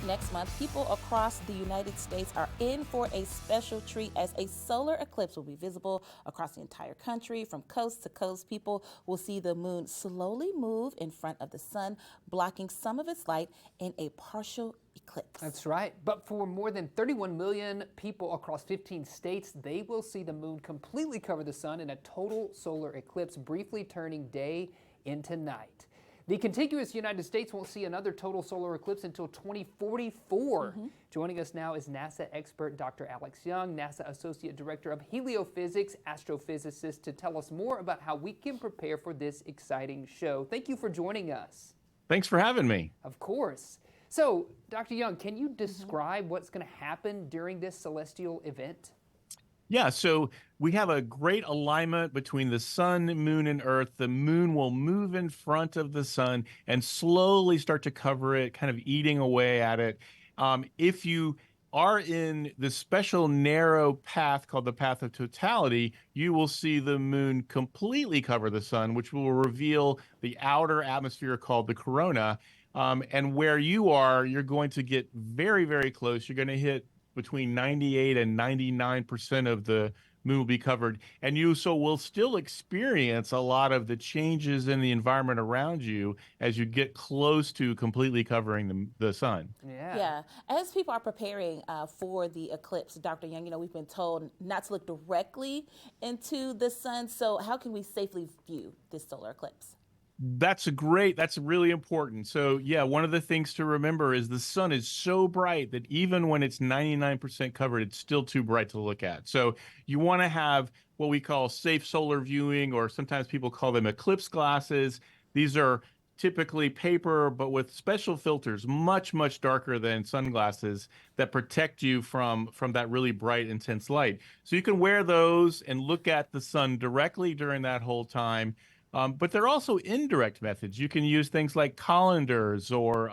next month, people across the United States are in for a special treat as a solar eclipse will be visible across the entire country. From coast to coast, people will see the moon slowly move in front of the sun, blocking some of its light in a partial eclipse. That's right. But for more than 31 million people across 15 states, they will see the moon completely cover the sun in a total solar eclipse, briefly turning day into night. The contiguous United States won't see another total solar eclipse until 2044. Joining us now is NASA expert Dr. Alex Young, NASA Associate Director of Heliophysics, astrophysicist, to tell us more about how we can prepare for this exciting show. Thank you for joining us. Thanks for having me. Of course. So, Dr. Young, can you describe what's going to happen during this celestial event? Yeah, so we have a great alignment between the sun, moon, and earth. The moon will move in front of the sun and slowly start to cover it, kind of eating away at it. If you are in the special narrow path called the path of totality, you will see the moon completely cover the sun, which will reveal the outer atmosphere called the corona. And where you are, you're going to get very, very close. You're going to hit between 98 and 99% of the moon will be covered. And you will still experience a lot of the changes in the environment around you as you get close to completely covering the sun. Yeah. As people are preparing for the eclipse, Dr. Young, we've been told not to look directly into the sun. So how can we safely view this solar eclipse? That's really important. So yeah, one of the things to remember is the sun is so bright that even when it's 99% covered, it's still too bright to look at. So you want to have what we call safe solar viewing, or sometimes people call them eclipse glasses. These are typically paper, but with special filters, much, much darker than sunglasses, that protect you from that really bright, intense light. So you can wear those and look at the sun directly during that whole time. But there are also indirect methods. You can use things like colanders, or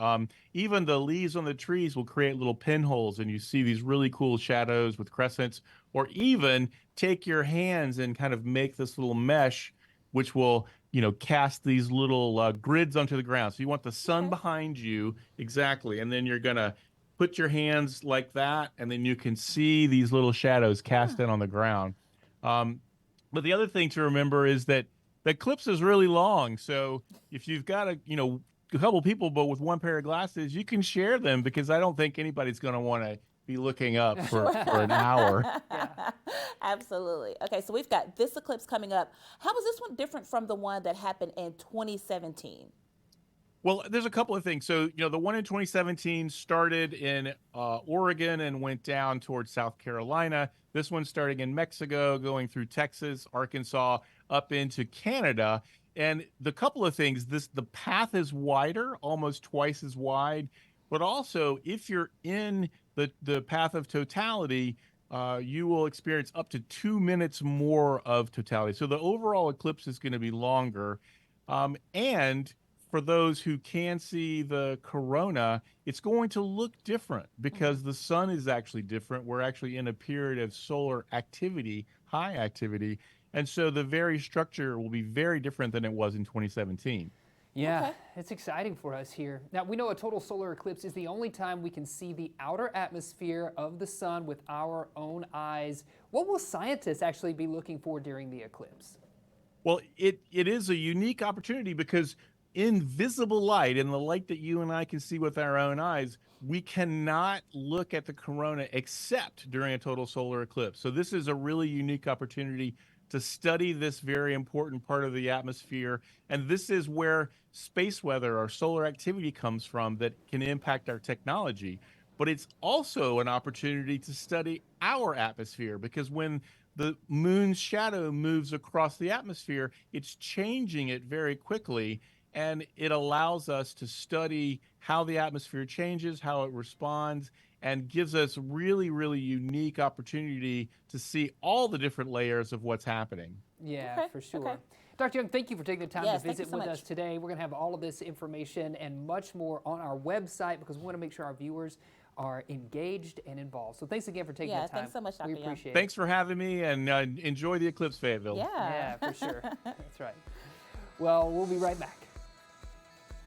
even the leaves on the trees will create little pinholes, and you see these really cool shadows with crescents. Or even take your hands and kind of make this little mesh, which will, cast these little grids onto the ground. So you want the sun behind you, exactly, and then you're gonna put your hands like that, and then you can see these little shadows cast in on the ground. But the other thing to remember is that the eclipse is really long. So if you've got a couple people, but with one pair of glasses, you can share them, because I don't think anybody's going to want to be looking up for an hour. Absolutely. Okay, so we've got this eclipse coming up. How is this one different from the one that happened in 2017? Well, there's a couple of things. So, the one in 2017 started in Oregon and went down towards South Carolina. This one's starting in Mexico, going through Texas, Arkansas, up into Canada. And the couple of things, the path is wider, almost twice as wide. But also, if you're in the path of totality, you will experience up to 2 minutes more of totality. So the overall eclipse is going to be longer. And for those who can see the corona, it's going to look different because the sun is actually different. We're actually in a period of solar activity, high activity. And so the very structure will be very different than it was in 2017. Yeah, It's exciting for us here. Now, we know a total solar eclipse is the only time we can see the outer atmosphere of the sun with our own eyes. What will scientists actually be looking for during the eclipse? Well, it is a unique opportunity because in visible light, in the light that you and I can see with our own eyes, we cannot look at the corona except during a total solar eclipse. So this is a really unique opportunity to study this very important part of the atmosphere. And this is where space weather or solar activity comes from that can impact our technology. But it's also an opportunity to study our atmosphere, because when the moon's shadow moves across the atmosphere, it's changing it very quickly. And it allows us to study how the atmosphere changes, how it responds, and gives us really, really unique opportunity to see all the different layers of what's happening. Yeah, for sure. Dr. Young, thank you for taking the time to visit with us today. We're going to have all of this information and much more on our website, because we want to make sure our viewers are engaged and involved. So thanks again for taking the time. Thanks so much, Dr. We appreciate it. Thanks for having me, and enjoy the eclipse, Fayetteville. Yeah, for sure. That's right. Well, we'll be right back.